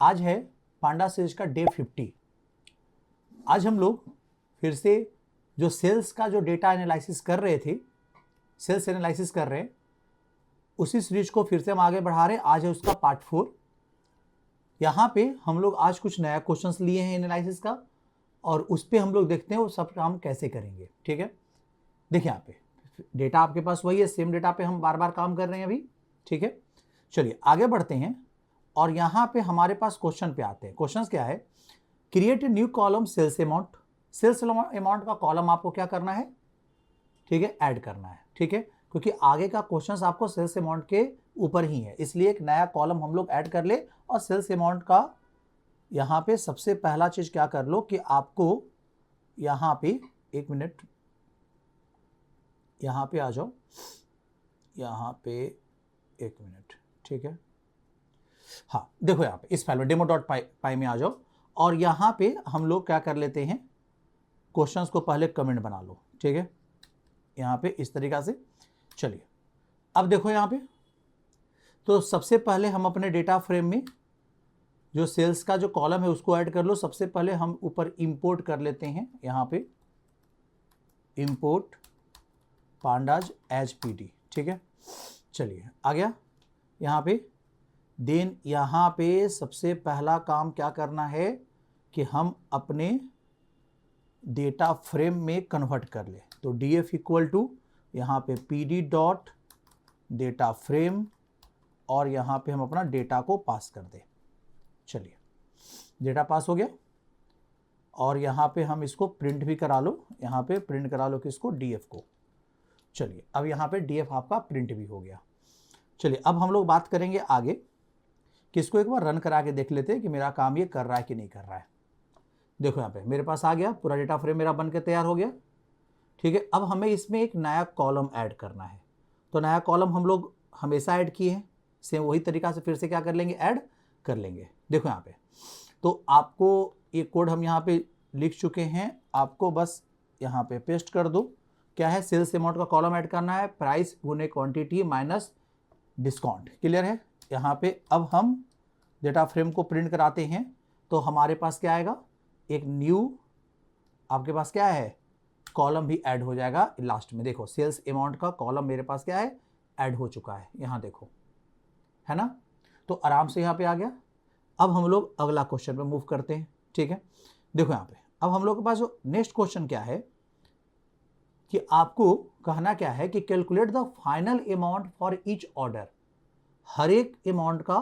आज है पांडा सीरीज का डे 50। आज हम लोग फिर से जो सेल्स का जो डेटा एनालिसिस कर रहे थे, सेल्स एनालिसिस कर रहे हैं, उसी सीरीज को फिर से हम आगे बढ़ा रहे हैं। आज है उसका पार्ट 4। यहाँ पे हम लोग आज कुछ नया क्वेश्चंस लिए हैं एनालिसिस का, और उस पर हम लोग देखते हैं वो सब काम कैसे करेंगे। ठीक है, देखिए यहाँ पे डेटा आपके पास वही है, सेम डेटा पे हम बार बार काम कर रहे हैं अभी। ठीक है, चलिए आगे बढ़ते हैं और यहाँ पे हमारे पास क्वेश्चन पे आते हैं। क्वेश्चन क्या है, create a new column sales amount. Sales amount का कॉलम आपको क्या करना है, ठीक है, ऐड करना है। ठीक है, क्योंकि आगे का क्वेश्चन आपको सेल्स अमाउंट के ऊपर ही है, इसलिए एक नया कॉलम हम लोग ऐड कर ले। और सेल्स अमाउंट का यहाँ पे सबसे पहला चीज क्या कर लो कि आपको यहाँ पे, एक मिनट यहाँ पे आ जाओ, यहाँ पे एक मिनट, ठीक है, हाँ देखो यहाँ पे इस फाइल में demo.py में आ जाओ, और यहाँ पे हम लोग क्या कर लेते हैं, क्वेश्चंस को पहले कमेंट बना लो। ठीक है, यहाँ पे इस तरीका से। चलिए अब देखो यहाँ पे, तो सबसे पहले हम अपने डेटा फ्रेम में जो सेल्स का जो कॉलम है उसको ऐड कर लो। सबसे पहले हम ऊपर इंपोर्ट कर लेते हैं, यहाँ पे इंपोर्ट पांडाज एज पीडी। ठीक है, चलिए आ गया यहाँ पे। देन यहाँ पे सबसे पहला काम क्या करना है कि हम अपने डेटा फ्रेम में कन्वर्ट कर ले। तो df इक्वल टू यहाँ पे pd डॉट डेटा फ्रेम, और यहाँ पे हम अपना डेटा को पास कर दे। चलिए डेटा पास हो गया, और यहाँ पे हम इसको प्रिंट भी करा लो। यहाँ पे प्रिंट करा लो किसको, df को। चलिए अब यहाँ पे df आपका प्रिंट भी हो गया। चलिए अब हम लोग बात करेंगे आगे, किसको एक बार रन करा के देख लेते हैं कि मेरा काम ये कर रहा है कि नहीं कर रहा है। देखो यहाँ पे मेरे पास आ गया, पूरा डेटा फ्रेम मेरा बन के तैयार हो गया। ठीक है, अब हमें इसमें एक नया कॉलम ऐड करना है। तो नया कॉलम हम लोग हमेशा ऐड किए हैं, सेम वही तरीका से फिर से क्या कर लेंगे, ऐड कर लेंगे। देखो यहाँ पे, तो आपको ये कोड हम यहाँ पे लिख चुके हैं, आपको बस यहाँ पे पेस्ट कर दो। क्या है, सेल्स अमाउंट का कॉलम ऐड करना है, प्राइस गुने क्वांटिटी माइनस डिस्काउंट। क्लियर है। यहाँ पे अब हम डेटा फ्रेम को प्रिंट कराते हैं, तो हमारे पास क्या आएगा, एक न्यू आपके पास क्या है, कॉलम भी ऐड हो जाएगा लास्ट में। देखो सेल्स अमाउंट का कॉलम मेरे पास क्या है, ऐड हो चुका है, यहाँ देखो, है ना। तो आराम से यहाँ पे आ गया। अब हम लोग अगला क्वेश्चन पे मूव करते हैं। ठीक है, देखो यहाँ पे अब हम लोग के पास जो नेक्स्ट क्वेश्चन क्या है कि आपको कहना क्या है कि calculate the final amount for each order. हर एक अमाउंट का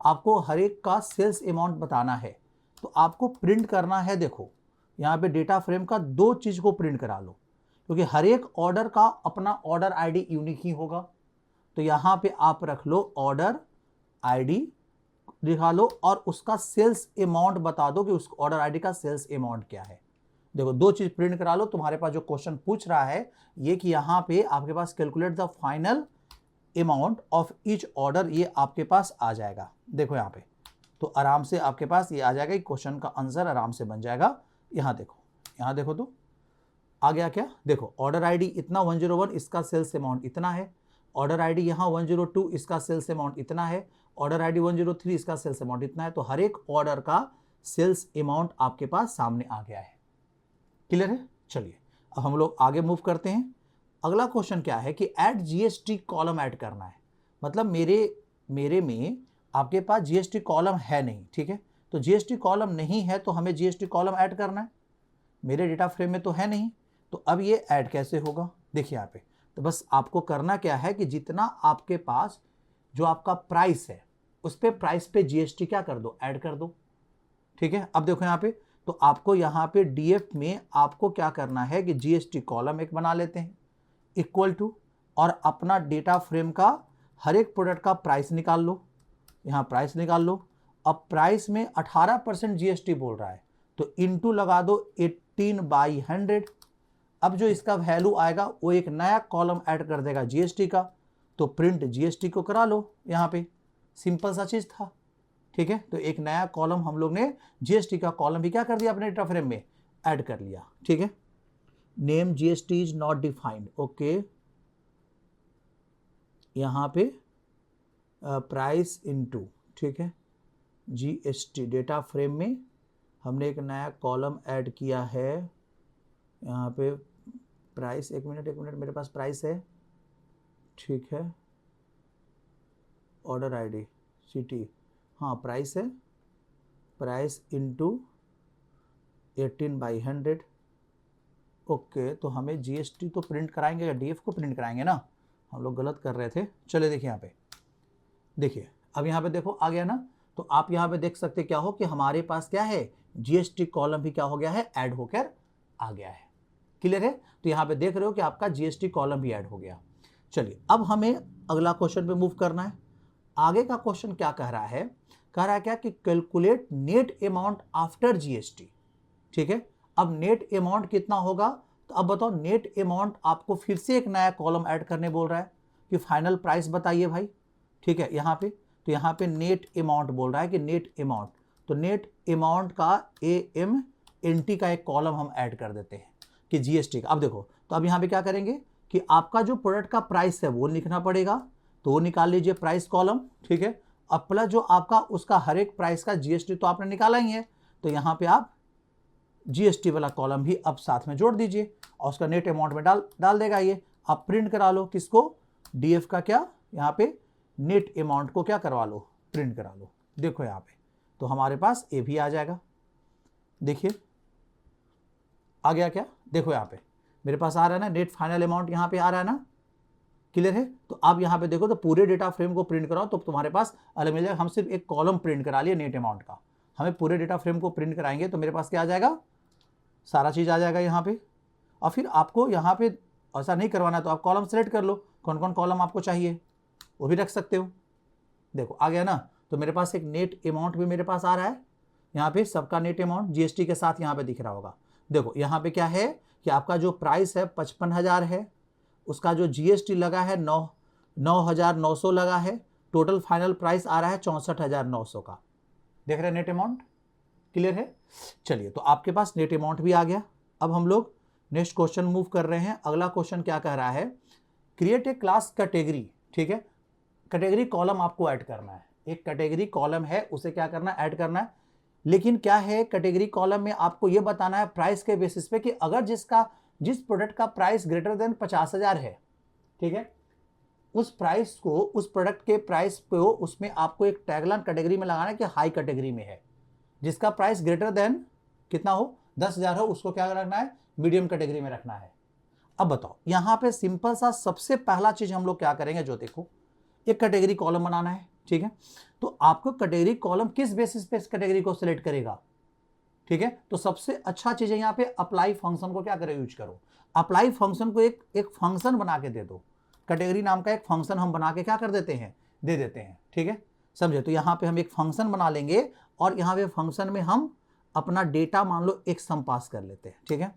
आपको, हर एक का सेल्स अमाउंट बताना है, तो आपको प्रिंट करना है। देखो यहाँ पे डेटा फ्रेम का दो चीज को प्रिंट करा लो, क्योंकि हर एक ऑर्डर का अपना ऑर्डर आईडी यूनिक ही होगा। तो यहाँ पे आप रख लो ऑर्डर आईडी, दिखा लो, और उसका सेल्स अमाउंट बता दो कि उस ऑर्डर आईडी का सेल्स अमाउंट क्या है। देखो दो चीज प्रिंट करा लो। तुम्हारे पास जो क्वेश्चन पूछ रहा है ये कि यहाँ पे आपके पास calculate the final amount of each order, ये आपके पास आ जाएगा। देखो यहाँ पे तो आराम से आपके पास ये आ जाएगा, क्वेश्चन का आंसर आराम से बन जाएगा। यहाँ देखो, यहाँ देखो तो आ गया क्या, देखो ऑर्डर आईडी इतना 101, इसका सेल्स अमाउंट इतना है। ऑर्डर आईडी यहाँ 102, इसका सेल्स अमाउंट इतना है। ऑर्डर आईडी 103, इसका सेल्स अमाउंट इतना है। तो हर एक ऑर्डर का सेल्स अमाउंट आपके पास सामने आ गया है। क्लियर है। चलिए अब हम लोग आगे मूव करते हैं। अगला क्वेश्चन क्या है कि ऐड जीएसटी कॉलम ऐड करना है। मतलब मेरे में आपके पास जीएसटी कॉलम है नहीं। ठीक है, तो जीएसटी कॉलम नहीं है तो हमें जीएसटी कॉलम ऐड करना है, मेरे डेटा फ्रेम में तो है नहीं। तो अब ये ऐड कैसे होगा, देखिए यहाँ पे, तो बस आपको करना क्या है कि जितना आपके पास जो आपका प्राइस है उस पे प्राइस पे जीएसटी क्या कर दो, ऐड कर दो। ठीक है, अब देखो यहाँ पे, तो आपको यहाँ पे डीएफ में आपको क्या करना है कि जीएसटी कॉलम एक बना लेते हैं, इक्वल टू, और अपना डेटा फ्रेम का हर एक प्रोडक्ट का प्राइस निकाल लो। यहाँ प्राइस निकाल लो। अब प्राइस में 18% जीएसटी बोल रहा है, तो इनटू लगा दो 18/100। अब जो इसका वैल्यू आएगा वो एक नया कॉलम ऐड कर देगा जीएसटी का, तो प्रिंट जीएसटी को करा लो। यहाँ पे सिंपल सा चीज था। ठीक है, तो एक नया कॉलम हम लोग ने जीएसटी का कॉलम भी क्या कर दिया अपने डेटा फ्रेम में ऐड कर लिया। ठीक है, name GST is not defined. Okay, यहाँ पे प्राइस इनटू, ठीक है, GST डेटा फ्रेम में हमने एक नया कॉलम ऐड किया है। यहाँ पे प्राइस, एक मिनट मेरे पास प्राइस है, ठीक है, ऑर्डर आईडी सिटी, हाँ प्राइस है, प्राइस इंटू 18/100। ओके, तो हमें GST तो प्रिंट कराएंगे या DF को प्रिंट कराएंगे ना, हम लोग गलत कर रहे थे। चलिए देखिए यहाँ पे, देखिए अब यहाँ पे देखो आ गया ना। तो आप यहाँ पे देख सकते क्या हो कि हमारे पास क्या है, GST कॉलम भी क्या हो गया है, ऐड होकर आ गया है। क्लियर है? तो यहाँ पे देख रहे हो कि आपका GST कॉलम भी ऐड हो गया। चलिए अब हमें अगला क्वेश्चन पे मूव करना है। आगे का क्वेश्चन क्या कह रहा है, कह रहा है क्या कि calculate net amount after GST। ठीक है, अब नेट अमाउंट कितना होगा, तो अब बताओ नेट अमाउंट आपको फिर से एक नया कॉलम ऐड करने बोल रहा है कि फाइनल प्राइस बताइए भाई। ठीक है, यहाँ पे तो यहाँ पे नेट अमाउंट बोल रहा है कि नेट अमाउंट, तो नेट अमाउंट का AMNT का एक कॉलम हम ऐड कर देते हैं कि GST का। अब देखो, तो अब यहाँ पे क्या करेंगे कि आपका जो प्रोडक्ट का प्राइस है वो लिखना पड़ेगा, तो वो निकाल लीजिए प्राइस कॉलम। ठीक है, अब प्लस जो आपका उसका हर एक प्राइस का GST तो आपने निकाला ही है, तो यहाँ पे आप GST वाला कॉलम भी अब साथ में जोड़ दीजिए और उसका नेट अमाउंट में डाल देगा ये। आप प्रिंट करा लो किसको, DF का क्या, यहाँ पे नेट अमाउंट को क्या करवा लो, प्रिंट करा लो। देखो यहाँ पे तो हमारे पास ये भी आ जाएगा। देखिए आ गया क्या, देखो यहाँ पे मेरे पास आ रहा है ना, नेट फाइनल अमाउंट यहाँ पे आ रहा है ना। क्लियर है? तो आप यहाँ पे देखो तो पूरे डेटा फ्रेम को प्रिंट कराओ तो तुम्हारे पास अलग मिल जाएगा। हम सिर्फ एक कॉलम प्रिंट करा लिए नेट अमाउंट का, हमें पूरे डेटा फ्रेम को प्रिंट कराएंगे तो मेरे पास क्या आ जाएगा, सारा चीज़ आ जाएगा यहाँ पे। और फिर आपको यहाँ पे ऐसा नहीं करवाना तो आप कॉलम सेलेक्ट कर लो, कौन कौन कॉलम आपको चाहिए वो भी रख सकते हो। देखो आ गया ना, तो मेरे पास एक नेट अमाउंट भी मेरे पास आ रहा है, यहाँ पे सबका नेट अमाउंट GST के साथ यहाँ पे दिख रहा होगा। देखो यहाँ पे क्या है कि आपका जो प्राइस है 55,000 है, उसका जो GST लगा है 9,900 लगा है, टोटल फाइनल प्राइस आ रहा है 64,900 का। देख रहे हैं नेट अमाउंट? क्लियर है? चलिए तो आपके पास नेट अमाउंट भी आ गया। अब हम लोग नेक्स्ट क्वेश्चन मूव कर रहे हैं। अगला क्वेश्चन क्या कह रहा है, क्रिएट ए क्लास कैटेगरी। ठीक है, कैटेगरी कॉलम आपको ऐड करना है, एक कैटेगरी कॉलम है उसे क्या करना है, ऐड करना है। लेकिन क्या है, कैटेगरी कॉलम में आपको यह बताना है प्राइस के बेसिस पे कि अगर जिस प्रोडक्ट का प्राइस ग्रेटर देन 50,000 है, ठीक है, उस प्राइस को, उस प्रोडक्ट के प्राइस पे हो, उसमें आपको एक टैगलाइन कैटेगरी में लगाना है कि हाई कैटेगरी में है। जिसका प्राइस ग्रेटर देन कितना हो, 10,000 हो, उसको क्या रखना है, मीडियम कैटेगरी में रखना है। अब बताओ यहाँ पे सिंपल सा सबसे पहला चीज हम लोग क्या करेंगे, जो देखो एक कैटेगरी कॉलम बनाना है। ठीक है, तो आपको कैटेगरी कॉलम किस बेसिस पे इस कैटेगरी को सिलेक्ट करेगा। ठीक है, तो सबसे अच्छा चीज है यहाँ पे अप्लाई फंक्शन को क्या करो, यूज करो। अप्लाई फंक्शन को एक फंक्शन बना के दे दो, कैटेगरी नाम का एक फंक्शन हम बना के क्या कर देते हैं, दे देते हैं। ठीक है, समझे? तो यहाँ पे हम एक फंक्शन बना लेंगे और यहाँ पे फंक्शन में हम अपना डेटा मान लो एक सम पास कर लेते हैं। ठीक है,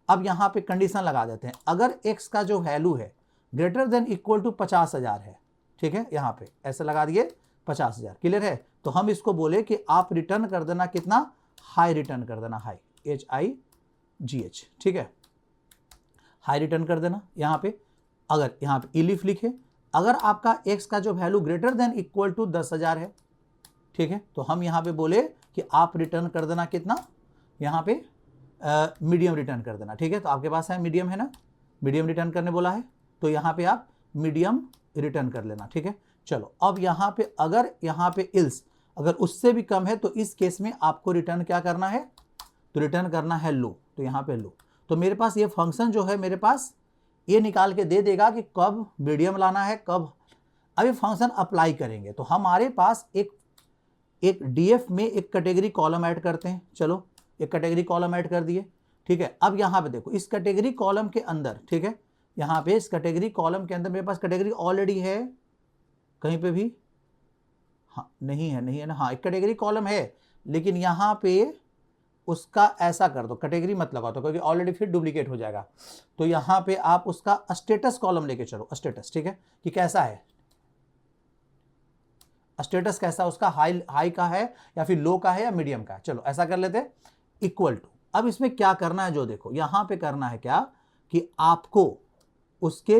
अब यहाँ पे कंडीशन लगा देते हैं, अगर x का जो वैल्यू है ग्रेटर देन इक्वल टू 50,000 है। ठीक है, यहाँ पे ऐसे लगा दिए 50,000। क्लियर है? तो हम इसको बोले कि आप रिटर्न कर देना कितना, हाई रिटर्न कर देना, हाई HIGH। ठीक है, हाई रिटर्न कर देना। यहाँ पे अगर यहाँ पे इलिफ लिखे, अगर आपका x का जो value greater than equal to 10,000 है, ठीक है, तो हम यहाँ पे बोले कि आप रिटर्न कर देना कितना, यहाँ पे मीडियम रिटर्न कर देना। ठीक है, तो आपके पास है मीडियम, है ना, मीडियम रिटर्न करने बोला है, तो यहाँ पे आप मीडियम रिटर्न कर लेना। ठीक है, चलो अब यहाँ पे अगर यहाँ पे इल्स अगर उससे भी कम है तो इस केस में आपको रिटर्न क्या करना है, तो रिटर्न करना है लो, तो यहाँ पे लो। तो मेरे पास ये फंक्शन जो है मेरे पास ये निकाल के दे देगा कि कब मीडियम लाना है, कब। अब ये फंक्शन अप्लाई करेंगे तो हमारे पास एक DF में एक कैटेगरी कॉलम ऐड करते हैं। चलो एक कैटेगरी कॉलम ऐड कर दिए। ठीक है, अब यहाँ पे देखो इस कैटेगरी कॉलम के अंदर, ठीक है, यहाँ पे इस कैटेगरी कॉलम के अंदर मेरे पास कैटेगरी ऑलरेडी है कहीं पे भी, हाँ नहीं है ना, हाँ एक कैटेगरी कॉलम है, लेकिन यहाँ पे उसका ऐसा कर दो, कैटेगरी मत लगाओ तो, क्योंकि ऑलरेडी फिर डुप्लीकेट हो जाएगा। तो यहाँ पे आप उसका स्टेटस कॉलम लेके चलो, स्टेटस। ठीक है, कि कैसा है स्टेटस, कैसा उसका, हाई का है या फिर लो का है या मीडियम का है। चलो ऐसा कर लेते, इक्वल टू। अब इसमें क्या करना है, जो देखो यहाँ पे करना है क्या कि आपको उसके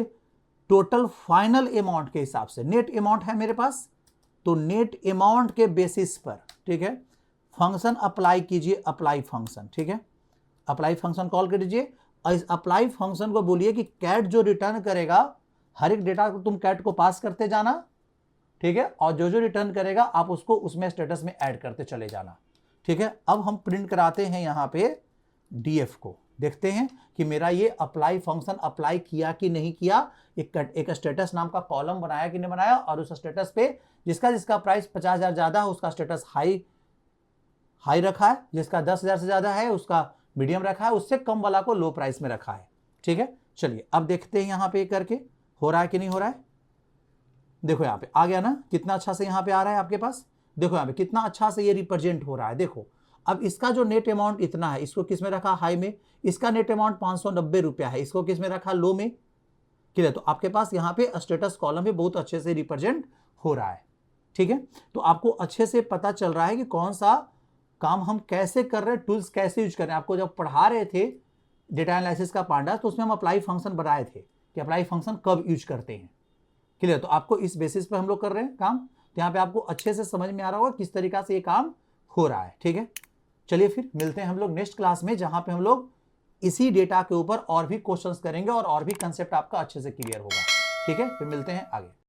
टोटल फाइनल अमाउंट के हिसाब से, नेट अमाउंट है मेरे पास, तो नेट अमाउंट के बेसिस पर ठीक है। फंक्शन अप्लाई कीजिए, अप्लाई फंक्शन, ठीक है, अप्लाई फंक्शन कॉल कर दीजिए और इस अप्लाई फंक्शन को बोलिए कि कैट जो रिटर्न करेगा, हर एक डेटा को तुम कैट को पास करते जाना, ठीक है, और जो जो रिटर्न करेगा आप उसको उसमें स्टेटस में ऐड करते चले जाना, ठीक है। अब हम प्रिंट कराते हैं यहाँ पे डीएफ को, देखते हैं कि मेरा ये अप्लाई फंक्शन अप्लाई किया कि नहीं किया। एक स्टेटस नाम का कॉलम बनाया कि नहीं बनाया, और उस स्टेटस पे जिसका प्राइस 50,000 ज्यादा है उसका स्टेटस हाई रखा है, जिसका 10,000 से ज्यादा है उसका मीडियम रखा है, उससे कम वाला को लो प्राइस में रखा है, ठीक है। चलिए अब देखते हैं यहाँ पे करके हो रहा है कि नहीं हो रहा है। देखो यहाँ पे आ गया ना, कितना अच्छा से यहाँ पे आ रहा है आपके पास, देखो यहाँ पे कितना अच्छा से ये रिप्रेजेंट हो रहा है। देखो अब इसका जो नेट अमाउंट इतना है, इसको किस में रखा, हाई में, इसका नेट अमाउंट 590 रुपया है, इसको किस में रखा, लो में, क्लियर। तो आपके पास यहाँ पे स्टेटस कॉलम भी बहुत अच्छे से रिप्रेजेंट हो रहा है, ठीक है। तो आपको अच्छे से पता चल रहा है कि कौन सा काम हम कैसे कर रहे हैं, टूल्स कैसे यूज कर रहे हैं। आपको जब पढ़ा रहे थे डेटा एनालिसिस का पांडा, तो उसमें हम अप्लाई फंक्शन बनाए थे कि अप्लाई फंक्शन कब यूज करते हैं, क्लियर। तो आपको इस बेसिस पे हम लोग कर रहे हैं काम, तो यहाँ पे आपको अच्छे से समझ में आ रहा होगा किस तरीका से ये काम हो रहा है, ठीक है। चलिए फिर मिलते हैं हम लोग नेक्स्ट क्लास में, जहां पे हम लोग इसी डेटा के ऊपर और भी क्वेश्चंस करेंगे और भी कंसेप्ट आपका अच्छे से क्लियर होगा, ठीक है। फिर मिलते हैं आगे।